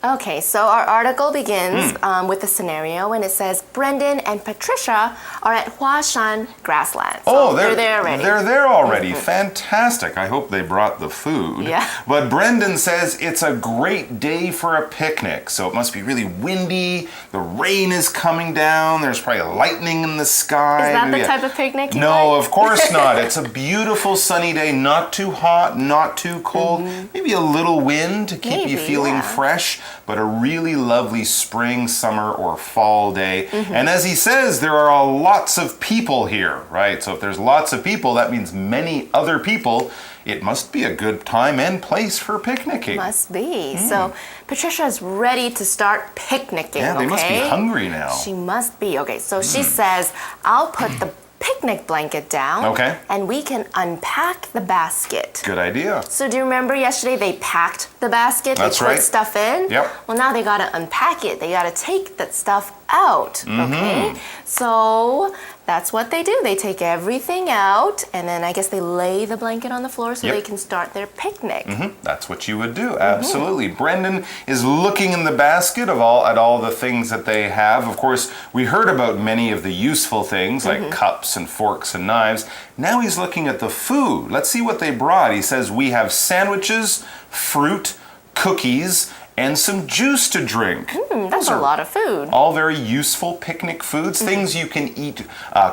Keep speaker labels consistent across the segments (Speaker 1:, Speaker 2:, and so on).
Speaker 1: Okay, so our article begins with a scenario, and it says Brendan and Patricia are at Huashan grassland. So they're there already.
Speaker 2: They're there already. Fantastic. I hope they brought the food.
Speaker 1: Yeah.
Speaker 2: But Brendan says it's a great day for a picnic. So it must be really windy. The rain is coming down. There's probably lightning in the sky.
Speaker 1: Is that the type of picnic you like?
Speaker 2: No, of course not. It's a beautiful sunny day. Not too hot, not too cold. Maybe a little wind to keep you feeling fresh. But a really lovely spring, summer, or fall day. And as he says, there are lots of people here, right? So if there's lots of people, that means many other people. It must be a good time and place for picnicking.
Speaker 1: Must be. So Patricia's ready to start picnicking,
Speaker 2: Yeah, they must be hungry now.
Speaker 1: She must be. Okay, so she says, I'll put the picnic blanket down, and we can unpack the basket.
Speaker 2: Good idea.
Speaker 1: So do you remember yesterday they packed the basket?
Speaker 2: That's
Speaker 1: they put stuff in?
Speaker 2: Yep.
Speaker 1: Well, now they got to unpack it. They got to take that stuff out, okay? So that's what they do. They take everything out, and then I guess they lay the blanket on the floor so they can start their picnic.
Speaker 2: That's what you would do, absolutely. Brendan is looking in the basket at all the things that they have. Of course, we heard about many of the useful things like cups and forks and knives. Now he's looking at the food. Let's see what they brought. He says, we have sandwiches, fruit, cookies, and some juice to drink.
Speaker 1: That's a lot of food.
Speaker 2: All very useful picnic foods, things you can eat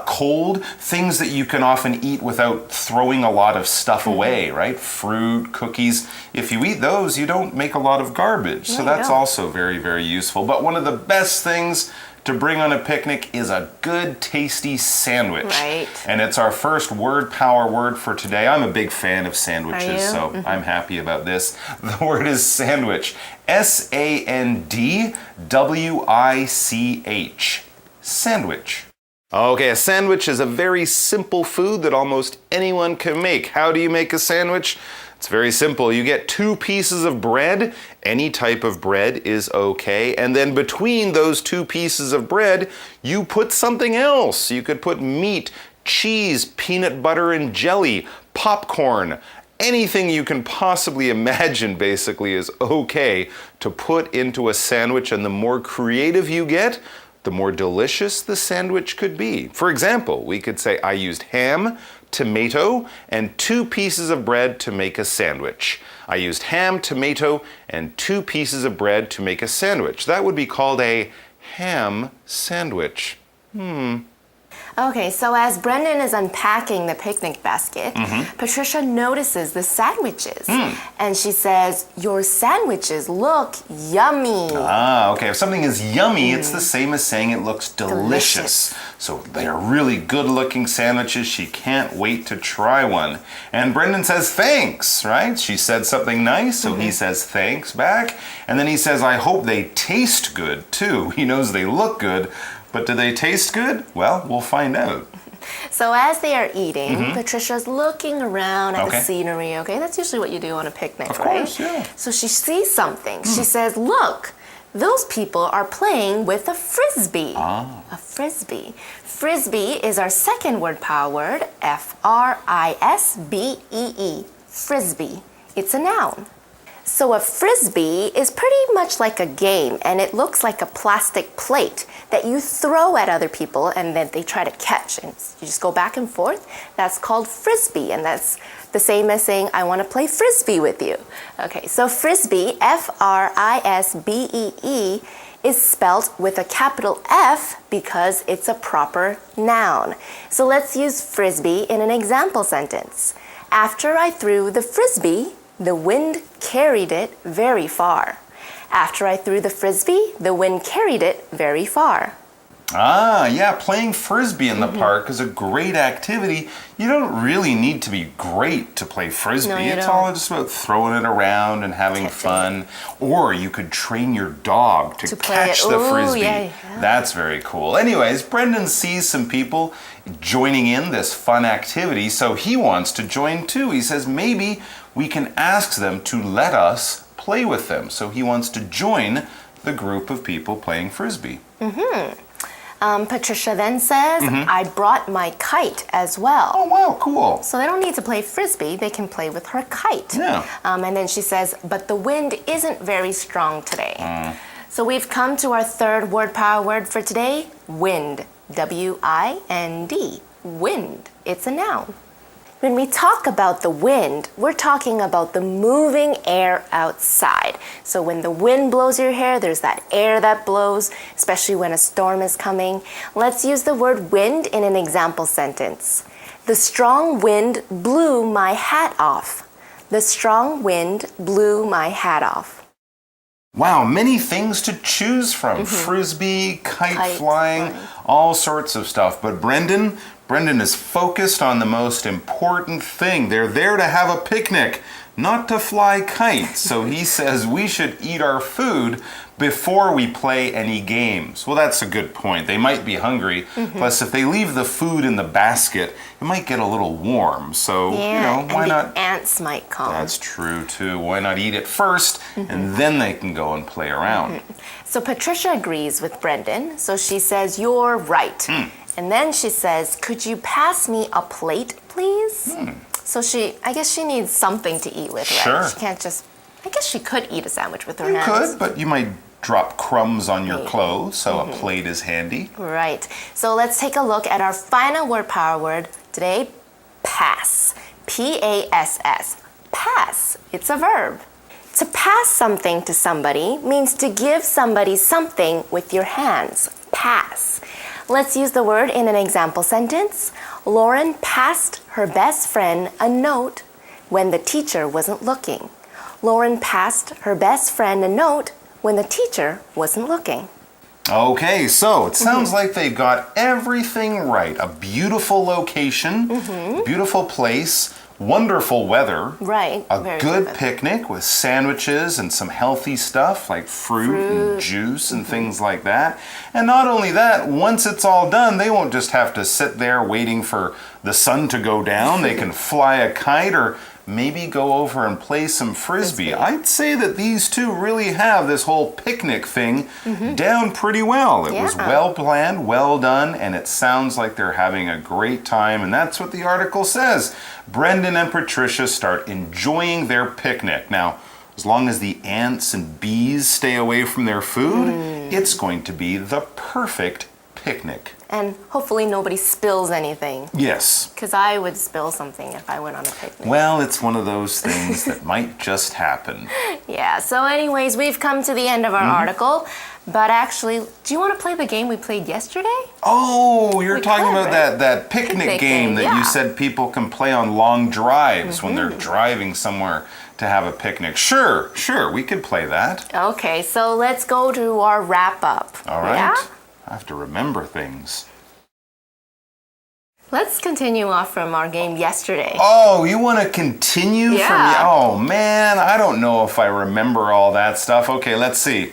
Speaker 2: cold, things that you can often eat without throwing a lot of stuff away, right? Fruit, cookies. If you eat those, you don't make a lot of garbage. So that's also very, very useful. But one of the best things to bring on a picnic is a good, tasty sandwich.
Speaker 1: Right.
Speaker 2: And it's our first word power word for today. I'm a big fan of sandwiches, so I'm happy about this. The word is sandwich. S-A-N-D-W-I-C-H. Sandwich. Okay, a sandwich is a very simple food that almost anyone can make. How do you make a sandwich? It's very simple. You get 2 pieces of bread. Any type of bread is okay. And then between those 2 pieces of bread, you put something else. You could put meat, cheese, peanut butter and jelly, popcorn. Anything you can possibly imagine basically is okay to put into a sandwich, and the more creative you get, the more delicious the sandwich could be. For example, we could say, I used ham, tomato, and 2 pieces of bread to make a sandwich. I used ham, tomato, and 2 pieces of bread to make a sandwich. That would be called a ham sandwich.
Speaker 1: Okay, so as Brendan is unpacking the picnic basket, Patricia notices the sandwiches. And she says, your sandwiches look yummy.
Speaker 2: Ah, okay. If something is yummy, it's the same as saying it looks delicious. So they are really good-looking sandwiches. She can't wait to try one. And Brendan says, thanks, right? She said something nice, so he says thanks back. And then he says, I hope they taste good, too. He knows they look good. But do they taste good? Well, we'll find out.
Speaker 1: So as they are eating, Patricia's looking around at the scenery, okay? That's usually what you do on a picnic, right? Of
Speaker 2: course, yeah.
Speaker 1: So she sees something. She says, look, those people are playing with a frisbee. A frisbee. Frisbee is our second word power word, F-R-I-S-B-E-E. Frisbee. It's a noun. So a frisbee is pretty much like a game, and it looks like a plastic plate that you throw at other people and then they try to catch, and you just go back and forth. That's called frisbee, and that's the same as saying, I want to play frisbee with you. Okay, so frisbee, F-R-I-S-B-E-E, is spelled with a capital F because it's a proper noun. So let's use frisbee in an example sentence. After I threw the frisbee, the wind carried it very far. After I threw the frisbee, the wind carried it very far.
Speaker 2: Ah, yeah, playing frisbee in the park is a great activity. You don't really need to be great to play frisbee.
Speaker 1: No, you
Speaker 2: it's
Speaker 1: don't.
Speaker 2: all just about throwing it around and having fun. Or you could train your dog to catch the frisbee.
Speaker 1: Yeah.
Speaker 2: That's very cool. Anyways, Brendan sees some people joining in this fun activity, so he wants to join too. He says maybe we can ask them to let us play with them. So he wants to join the group of people playing frisbee.
Speaker 1: Patricia then says, I brought my kite as well.
Speaker 2: Oh, wow, cool.
Speaker 1: So they don't need to play frisbee, they can play with her kite.
Speaker 2: Yeah.
Speaker 1: And then she says, but the wind isn't very strong today. So we've come to our third word power word for today, wind. W-I-N-D. Wind. It's a noun. When we talk about the wind, we're talking about the moving air outside. So when the wind blows your hair, there's that air that blows, especially when a storm is coming. Let's use the word wind in an example sentence. The strong wind blew my hat off. The strong wind blew my hat off.
Speaker 2: Wow, many things to choose from. Frisbee, kite flying, all sorts of stuff. But Brendan is focused on the most important thing. They're there to have a picnic, not to fly kites. So he says we should eat our food before we play any games. Well, that's a good point. They might be hungry. Plus, if they leave the food in the basket, it might get a little warm. So, why not?
Speaker 1: The ants might come.
Speaker 2: That's true, too. Why not eat it first, and then they can go and play around?
Speaker 1: So Patricia agrees with Brendan. So she says, you're right. And then she says, could you pass me a plate, please? So I guess she needs something to eat with, right?
Speaker 2: Sure.
Speaker 1: She can't just, I guess she could eat a sandwich with her
Speaker 2: You
Speaker 1: hands.
Speaker 2: could, but you might drop crumbs on your clothes, so a plate is handy.
Speaker 1: Right. So let's take a look at our final word power word today, pass. P-A-S-S. Pass. It's a verb. To pass something to somebody means to give somebody something with your hands. Pass. Let's use the word in an example sentence. Lauren passed her best friend a note when the teacher wasn't looking. Lauren passed her best friend a note when the teacher wasn't looking.
Speaker 2: Okay, so it sounds like they got everything right. A beautiful location, beautiful place, wonderful weather.
Speaker 1: Right.
Speaker 2: A good picnic with sandwiches and some healthy stuff like fruit and juice and things like that. And not only that, once it's all done, they won't just have to sit there waiting for the sun to go down. They can fly a kite or maybe go over and play some frisbee. I'd say that these two really have this whole picnic thing down pretty well. It was well planned, well done, and it sounds like they're having a great time, and that's what the article says. Brendan and Patricia start enjoying their picnic. Now, as long as the ants and bees stay away from their food, it's going to be the perfect picnic.
Speaker 1: And hopefully nobody spills anything.
Speaker 2: Yes.
Speaker 1: Because I would spill something if I went on a picnic.
Speaker 2: Well, it's one of those things that might just happen.
Speaker 1: Yeah, so anyways, we've come to the end of our article. But actually, do you want to play the game we played yesterday?
Speaker 2: Oh, you're talking about that picnic game that you said people can play on long drives when they're driving somewhere to have a picnic. Sure, we could play that.
Speaker 1: Okay, so let's go to our wrap-up.
Speaker 2: All right.
Speaker 1: Yeah?
Speaker 2: I have to remember things.
Speaker 1: Let's continue off from our game yesterday.
Speaker 2: Oh, you want to continue
Speaker 1: Yeah.
Speaker 2: from... Oh, man, I don't know if I remember all that stuff. Okay, let's see.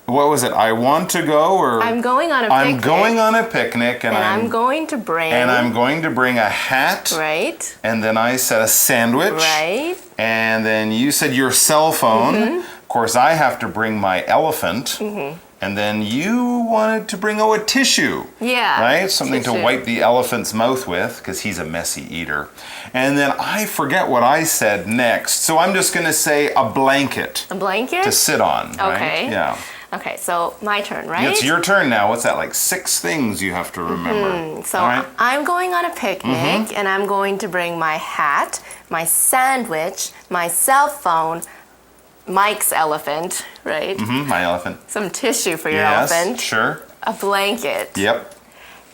Speaker 2: What was it? I want to go or...
Speaker 1: I'm going on a picnic.
Speaker 2: I'm going on a picnic and
Speaker 1: I'm going to bring...
Speaker 2: And I'm going to bring a hat.
Speaker 1: Right.
Speaker 2: And then I said a sandwich.
Speaker 1: Right.
Speaker 2: And then you said your cell phone. Of course, I have to bring my elephant. And then you wanted to bring, a tissue.
Speaker 1: Yeah.
Speaker 2: Right? Something
Speaker 1: tissue.
Speaker 2: to wipe the elephant's mouth with, because he's a messy eater. And then I forget what I said next. So I'm just going to say a blanket.
Speaker 1: A blanket?
Speaker 2: To sit on, right?
Speaker 1: Okay.
Speaker 2: Yeah.
Speaker 1: Okay, so my turn, right?
Speaker 2: It's your turn now. What's that, like 6 things you have to remember?
Speaker 1: So
Speaker 2: all right?
Speaker 1: I'm going on a picnic, and I'm going to bring my hat, my sandwich, my cell phone, Mike's elephant, right?
Speaker 2: My elephant.
Speaker 1: Some tissue for your
Speaker 2: Yes,
Speaker 1: elephant.
Speaker 2: sure.
Speaker 1: A blanket.
Speaker 2: Yep.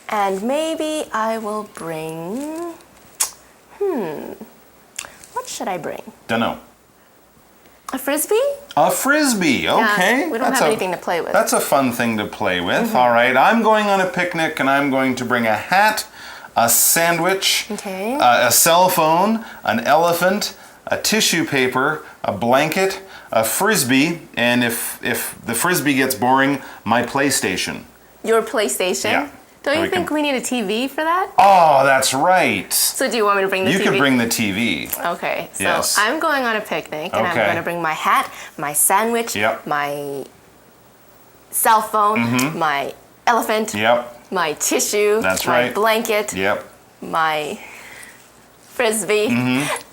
Speaker 1: And maybe I will bring... What should I bring?
Speaker 2: Dunno.
Speaker 1: A frisbee?
Speaker 2: A frisbee, okay.
Speaker 1: Yeah, we don't have anything to play with.
Speaker 2: That's a fun thing to play with. All right, I'm going on a picnic and I'm going to bring a hat, a sandwich, a cell phone, an elephant, a tissue paper, a blanket, a frisbee, and if the frisbee gets boring, my PlayStation.
Speaker 1: Your PlayStation?
Speaker 2: Yeah.
Speaker 1: Don't you think we need a TV for that?
Speaker 2: Oh, that's right.
Speaker 1: So do you want me to bring the TV?
Speaker 2: You could bring the TV.
Speaker 1: Okay, so
Speaker 2: Yes.
Speaker 1: I'm going on a picnic, and I'm going to bring my hat, my sandwich, my cell phone, my elephant, my tissue,
Speaker 2: That's
Speaker 1: my
Speaker 2: right.
Speaker 1: blanket,
Speaker 2: Yep.
Speaker 1: my Frisbee,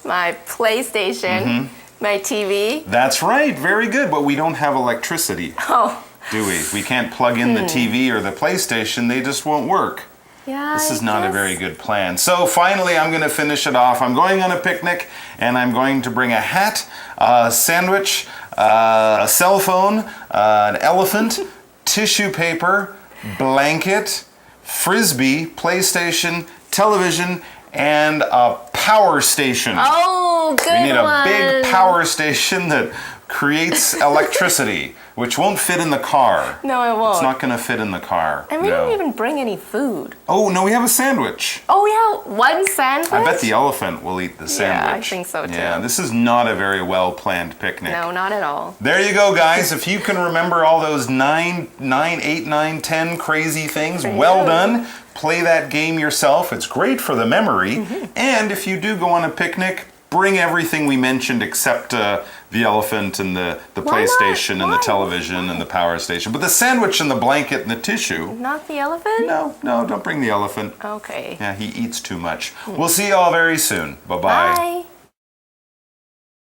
Speaker 1: my PlayStation, my TV.
Speaker 2: That's right. Very good. But we don't have electricity,
Speaker 1: Oh,
Speaker 2: do we? We can't plug in the TV or the PlayStation. They just won't work.
Speaker 1: yeah.
Speaker 2: This is not a very good plan. So finally, I'm going to finish it off. I'm going on a picnic, and I'm going to bring a hat, a sandwich, a cell phone, an elephant, tissue paper, blanket, Frisbee, PlayStation, television, and a power station.
Speaker 1: Oh, good one.
Speaker 2: We need a big power station that creates electricity, which won't fit in the car.
Speaker 1: No, it won't.
Speaker 2: It's not going to fit in the car.
Speaker 1: And we
Speaker 2: No.
Speaker 1: didn't even bring any food.
Speaker 2: Oh, no, we have a sandwich.
Speaker 1: Oh, yeah, one sandwich?
Speaker 2: I bet the elephant will eat the sandwich.
Speaker 1: Yeah, I think so too.
Speaker 2: Yeah, this is not a very well-planned picnic.
Speaker 1: No, not at all.
Speaker 2: There you go, guys. If you can remember all those 9, 8, 9, 10 crazy things, well done. Play that game yourself. It's great for the memory. And if you do go on a picnic, bring everything we mentioned except the elephant and the
Speaker 1: Why
Speaker 2: PlayStation
Speaker 1: not?
Speaker 2: and the
Speaker 1: Why?
Speaker 2: television and the power station. But the sandwich and the blanket and the tissue,
Speaker 1: Not the elephant?
Speaker 2: no, don't bring the elephant.
Speaker 1: Okay.
Speaker 2: Yeah, he eats too much. We'll see you all very soon. Bye-bye.
Speaker 1: Bye.